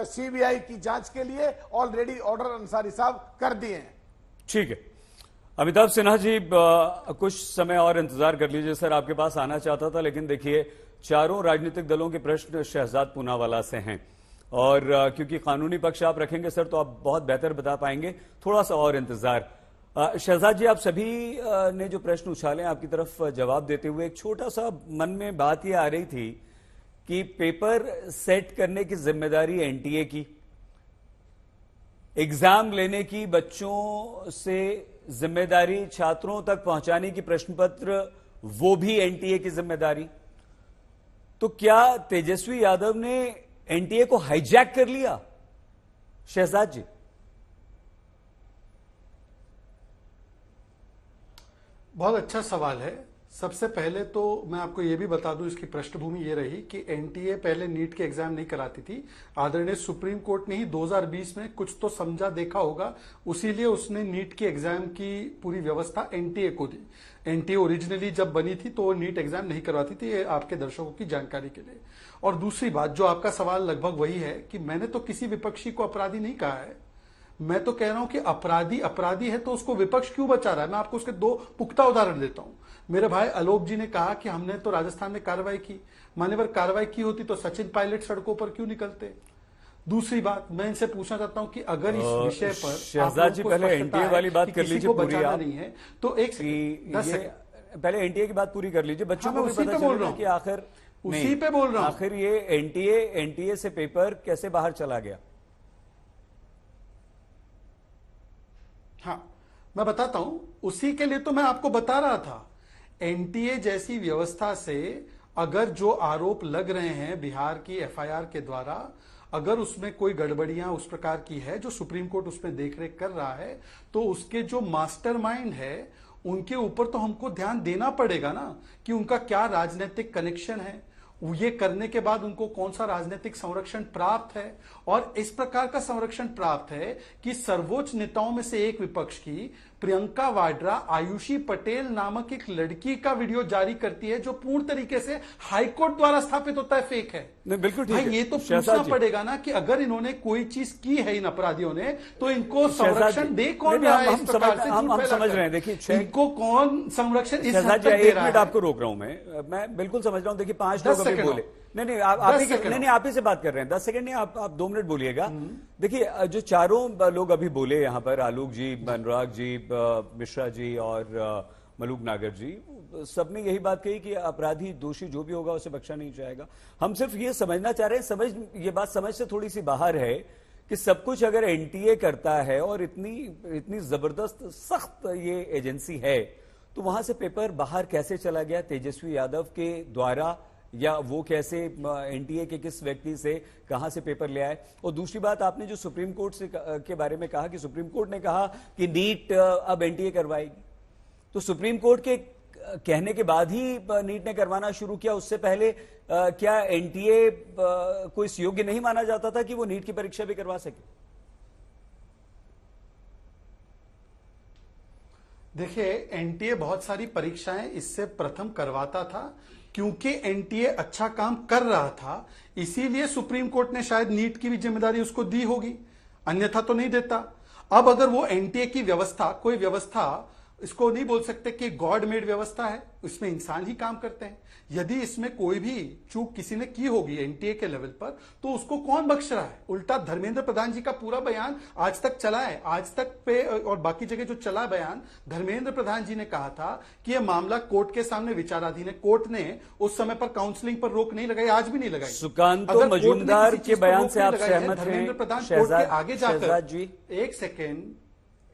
सीबीआई की जांच के लिए ऑलरेडी ऑर्डर अंसारी साहब कर दिए हैं। ठीक है, अमिताभ सिन्हा जी कुछ समय और इंतजार कर लीजिए। सर आपके पास आना चाहता था, लेकिन देखिए चारों राजनीतिक दलों के प्रश्न शहजाद पूनावाला से हैं और क्योंकि कानूनी पक्ष आप रखेंगे सर तो आप बहुत बेहतर बता पाएंगे। थोड़ा सा और इंतजार। शहजाद जी, आप सभी ने जो प्रश्न उछाले आपकी तरफ जवाब देते हुए एक छोटा सा मन में बात यह आ रही थी कि पेपर सेट करने की जिम्मेदारी एनटीए की, एग्जाम लेने की बच्चों से जिम्मेदारी, छात्रों तक पहुंचाने की प्रश्न पत्र वो भी एनटीए की जिम्मेदारी। तो क्या तेजस्वी यादव ने एनटीए को हाईजैक कर लिया? शहजाद जी। बहुत अच्छा सवाल है। सबसे पहले तो मैं आपको ये भी बता दूं, इसकी पृष्ठभूमि ये रही कि एनटीए पहले नीट के एग्जाम नहीं कराती थी। आदरणीय सुप्रीम कोर्ट ने ही 2020 में कुछ तो समझा देखा होगा, उसीलिए उसने नीट के एग्जाम की पूरी व्यवस्था एनटीए को दी। एनटीए ओरिजिनली जब बनी थी तो वो नीट एग्जाम नहीं करवाती थी, ये आपके दर्शकों की जानकारी के लिए। और दूसरी बात, जो आपका सवाल लगभग वही है कि मैंने तो किसी विपक्षी को अपराधी नहीं कहा है। मैं तो कह रहा हूं कि अपराधी अपराधी है तो उसको विपक्ष क्यों बचा रहा है। मैं आपको उसके 2 पुख्ता उदाहरण देता हूं। मेरे भाई आलोक जी ने कहा कि हमने तो राजस्थान में कार्रवाई की, मान्यवर कार्रवाई की होती तो सचिन पायलट सड़कों पर क्यों निकलते। दूसरी बात, मैं इनसे पूछना चाहता हूं कि अगर इस विषय पर शहजाद जी पहले एनटीए वाली बात कर लीजिए पूरी, आप नहीं है तो एक पहले एनटीए की बात पूरी कर लीजिए। बच्चों को भी पता चल रहा है कि आखिर उसी पे बोल रहा हूं, आखिर ये एनटीए से पेपर कैसे बाहर चला गया। हाँ, मैं बताता हूं, उसी के लिए तो मैं आपको बता रहा था। एनटीए जैसी व्यवस्था से अगर जो आरोप लग रहे हैं बिहार की एफआईआर के द्वारा, अगर उसमें कोई गड़बड़ियां उस प्रकार की है जो सुप्रीम कोर्ट उसमें देखरेख कर रहा है, तो उसके जो मास्टरमाइंड है उनके ऊपर तो हमको ध्यान देना पड़ेगा ना कि उनका क्या राजनीतिक कनेक्शन है, ये करने के बाद उनको कौन सा राजनीतिक संरक्षण प्राप्त है। और इस प्रकार का संरक्षण प्राप्त है कि सर्वोच्च नेताओं में से एक विपक्ष की प्रियंका वाड्रा आयुषी पटेल नामक एक लड़की का वीडियो जारी करती है जो पूर्ण तरीके से हाईकोर्ट द्वारा स्थापित होता है फेक है। नहीं, बिल्कुल ठीक भाई है। ये तो पूछना पड़ेगा ना कि अगर इन्होंने कोई चीज की है इन अपराधियों ने तो इनको संरक्षण दे कौन रहा है। इस प्रकार से हम समझ रहे हैं। देखिए इनको कौन संरक्षण इस हद तक एक दे रहा मिनट है। आपको रोक रहा हूं मैं बिल्कुल समझ रहा हूं। देखिए 5 लोग अभी बोले, नहीं आप ही से बात कर रहे हैं। 10 सेकंड नहीं, आप 2 मिनट बोलिएगा। देखिए जो चारों लोग अभी बोले यहाँ पर, आलोक जी, अनुराग जी, मिश्रा जी और मलूक नागर जी, सबने यही बात कही कि अपराधी दोषी जो भी होगा उसे बख्शा नहीं जाएगा। हम सिर्फ ये समझना चाह रहे हैं, ये बात समझ से थोड़ी सी बाहर है कि सब कुछ अगर एनटीए करता है और इतनी जबरदस्त सख्त ये एजेंसी है, तो वहां से पेपर बाहर कैसे चला गया तेजस्वी यादव के द्वारा, या वो कैसे एनटीए के किस व्यक्ति से कहां से पेपर ले आए। और दूसरी बात, आपने जो सुप्रीम कोर्ट से के बारे में कहा कि सुप्रीम कोर्ट ने कहा कि नीट अब एनटीए करवाएगी, तो सुप्रीम कोर्ट के कहने के बाद ही नीट ने करवाना शुरू किया। उससे पहले क्या एनटीए को इस योग्य नहीं माना जाता था कि वो नीट की परीक्षा भी करवा सके? देखिए, एनटीए बहुत सारी परीक्षाएं इससे प्रथम करवाता था, क्योंकि एनटीए अच्छा काम कर रहा था, इसीलिए सुप्रीम कोर्ट ने शायद नीट की भी जिम्मेदारी उसको दी होगी, अन्यथा तो नहीं देता। अब अगर वो एनटीए की व्यवस्था, कोई व्यवस्था इसको नहीं बोल सकते कि गॉड मेड व्यवस्था है, इसमें इंसान ही काम करते हैं। यदि इसमें कोई भी चूक किसी ने की होगी एनटीए के लेवल पर, तो उसको कौन बख्श रहा है? उल्टा धर्मेंद्र प्रधान जी का पूरा बयान आज तक चला है, आज तक पे और बाकी जगह जो चला बयान, धर्मेंद्र प्रधान जी ने कहा था कि यह मामला कोर्ट के सामने विचाराधीन है। कोर्ट ने उस समय पर काउंसलिंग पर रोक नहीं लगाई, आज भी नहीं लगाई। सुकांतो मजूमदार के बयान से आप सहमत हैं? धर्मेंद्र प्रधान कोर्ट के आगे जाकर,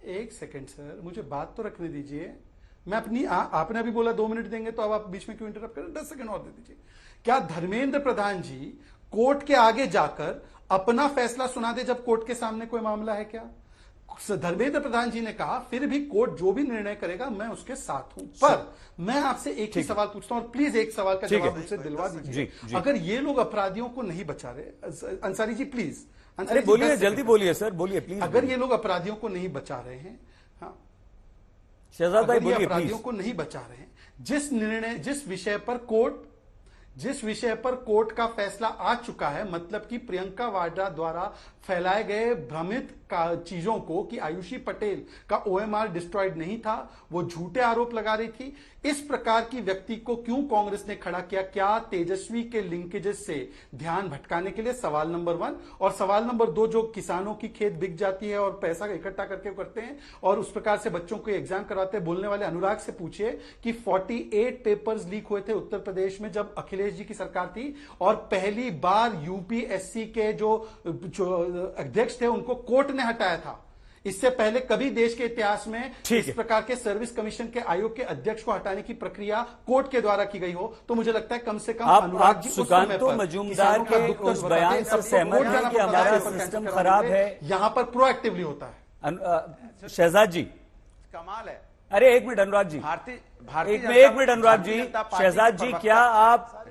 एक सेकेंड सर, मुझे बात तो रखने दीजिए। मैं अपनी आपने अभी बोला 2 मिनट देंगे, तो अब आप बीच में क्यों इंटरप्ट करें? 10 सेकंड और दे दीजिए। क्या धर्मेंद्र प्रधान जी कोर्ट के आगे जाकर अपना फैसला सुना दे जब कोर्ट के सामने कोई मामला है? क्या धर्मेंद्र प्रधान जी ने कहा फिर भी कोर्ट जो भी निर्णय करेगा मैं उसके साथ हूं। पर मैं आपसे एक ही सवाल पूछता हूं, और प्लीज एक सवाल का जवाब मुझसे दिलवा दीजिए। अगर ये लोग अपराधियों को नहीं बचा रहे, अंसारी जी प्लीज, अरे बोलिए, जल्दी बोलिए सर, बोलिए प्लीज। अगर ये लोग अपराधियों को नहीं बचा रहे हैं, शहजाद भाई बोलिए, अपराधियों को नहीं बचा रहे हैं, जिस विषय पर कोर्ट का फैसला आ चुका है, मतलब कि प्रियंका वाड्रा द्वारा फैलाए गए भ्रमित चीजों को कि आयुषी पटेल का ओएमआर डिस्ट्रॉयड नहीं था, वो झूठे आरोप लगा रही थी, इस प्रकार की व्यक्ति को क्यों कांग्रेस ने खड़ा किया? क्या तेजस्वी के लिंकेजेस से ध्यान भटकाने के लिए? सवाल नंबर 1। और सवाल नंबर 2, जो किसानों की खेत बिक जाती है और पैसा इकट्ठा करके करते हैं और उस प्रकार से बच्चों को एग्जाम करवाते हैं, बोलने वाले अनुराग से पूछिए कि 48 पेपर्स लीक हुए थे उत्तर प्रदेश में जब अखिलेश जी की सरकार थी, और पहली बार यूपीएससी के जो अध्यक्ष थे उनको कोर्ट ने हटाया था। इससे पहले कभी देश के इतिहास में इस प्रकार के सर्विस कमीशन के आयोग के अध्यक्ष को हटाने की प्रक्रिया कोर्ट के द्वारा की गई हो, तो मुझे लगता है कम से कम अनुराग जी सुकांतो मजूमदार के उस बयान से सहमत हैं कि हमारा सिस्टम खराब है? यहां पर प्रोएक्टिवली होता है। शहजाद जी कमाल है। अरे एक मिनट अनुराग जी, एक मिनट अनुराग जी, शहजाद जी, क्या आप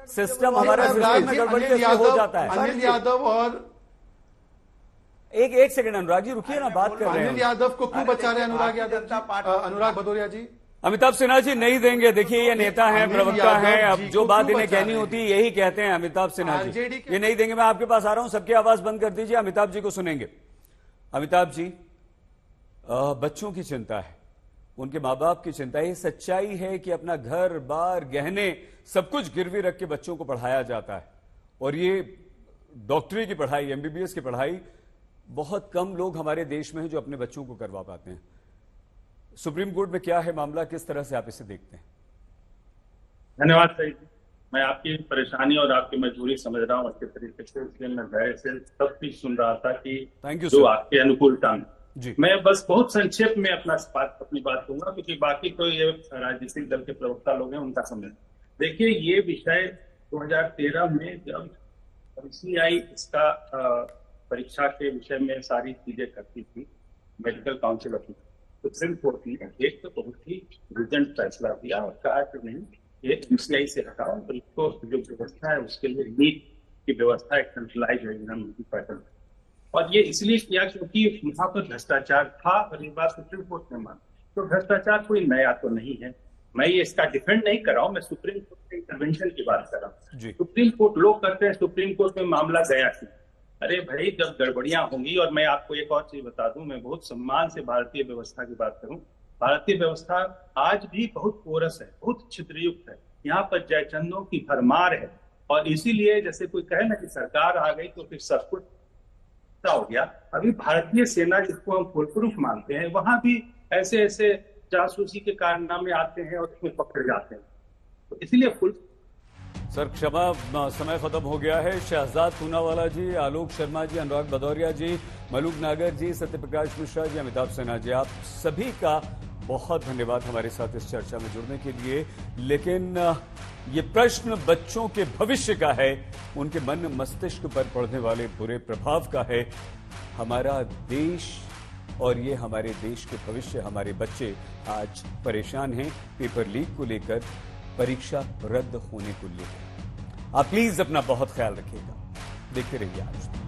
सिस्टम हमारा सिस्टम में गड़बड़ी हो जाता है? अनिल यादव और एक सेकंड अनुराग जी रुकिए ना, बात कर रहे हैं। अनिल यादव को क्यों बचा रहे अनुराग यादव? अनुराग भदौरिया जी, अमिताभ सिन्हा जी नहीं देंगे। देखिए ये नेता हैं, प्रवक्ता हैं, अब जो बात इन्हें कहनी होती है यही कहते हैं अमिताभ सिन्हा जी। ये नहीं देंगे। मैं आपके पास आ रहा हूं, सबकी आवाज बंद कर दीजिए, अमिताभ जी को सुनेंगे। अमिताभ जी, बच्चों की चिंता है, उनके माँ बाप की चिंता है। ये सच्चाई है कि अपना घर बार गहने सब कुछ गिरवी रख के बच्चों को पढ़ाया जाता है, और ये डॉक्टरी की पढ़ाई, एमबीबीएस की पढ़ाई बहुत कम लोग हमारे देश में हैं जो अपने बच्चों को करवा पाते हैं। सुप्रीम कोर्ट में क्या है मामला, किस तरह से आप इसे देखते हैं? धन्यवाद सही जी, मैं आपकी परेशानी और आपकी मजबूरी समझ रहा हूँ अच्छे तरीके से, इसलिए मैं धैर्य से सब चीज सुन रहा था कि जो आपके अनुकूलता में जी। मैं बस बहुत संक्षेप में अपनी बात कहूंगा, क्योंकि बाकी तो ये राजनीतिक दल के प्रवक्ता लोग हैं, उनका समझ। देखिए, ये विषय 2013 में जब सीआई इसका परीक्षा के विषय में सारी चीजें करती थी, medical council of supreme court ने एक तो बहुत ही रिजेंट फैसला दिया और कहा कि नहीं, ये एमसीआई से हटाओ, और इसको जो व्यवस्था है उसके लिए नीट की व्यवस्था एक सेंट्रलाइज एग्जाम पैटर्न, और ये इसलिए किया क्योंकि वहां पर भ्रष्टाचार था, और ये बात सुप्रीम कोर्ट ने माना। तो भ्रष्टाचार कोई नया तो नहीं है, मैं ये इसका डिफेंड नहीं कर रहा हूँ, मैं सुप्रीम कोर्ट के इंटरवेंशन की बात कर रहा हूँ। सुप्रीम कोर्ट लोग करते हैं सुप्रीम कोर्ट में मामला गया थी, अरे भाई जब गड़बड़ियां होंगी, और मैं आपको एक और चीज बता दूं, मैं बहुत सम्मान से भारतीय व्यवस्था की बात करूं, भारतीय व्यवस्था आज भी बहुत पोरस है, बहुत छिद्रयुक्त है, यहाँ पर जयचंदों की भरमार है, और इसीलिए जैसे कोई कहे ना कि सरकार आ गई तो फिर सब कुछ हो गया। अभी भारतीय सेना जिसको हम फुल प्रूफ मानते हैं, वहां भी ऐसे ऐसे जासूसी के कारनामे आते हैं और उसमें पकड़े जाते हैं, तो इसीलिए फुल। सर क्षमा, समय खत्म हो गया है। शहजाद पूनावाला जी, आलोक शर्मा जी, अनुराग भदौरिया जी, मलूक नागर जी, सत्यप्रकाश मिश्रा जी, अमिताभ सिन्हा जी, आप सभी का बहुत धन्यवाद हमारे साथ इस चर्चा में जुड़ने के लिए। लेकिन ये प्रश्न बच्चों के भविष्य का है, उनके मन मस्तिष्क पर पड़ने वाले बुरे प्रभाव का है। हमारा देश और ये हमारे देश के भविष्य, हमारे बच्चे आज परेशान हैं पेपर लीक को लेकर, परीक्षा रद्द होने को लेकर। आप प्लीज अपना बहुत ख्याल रखिएगा। देखते रहिए आज।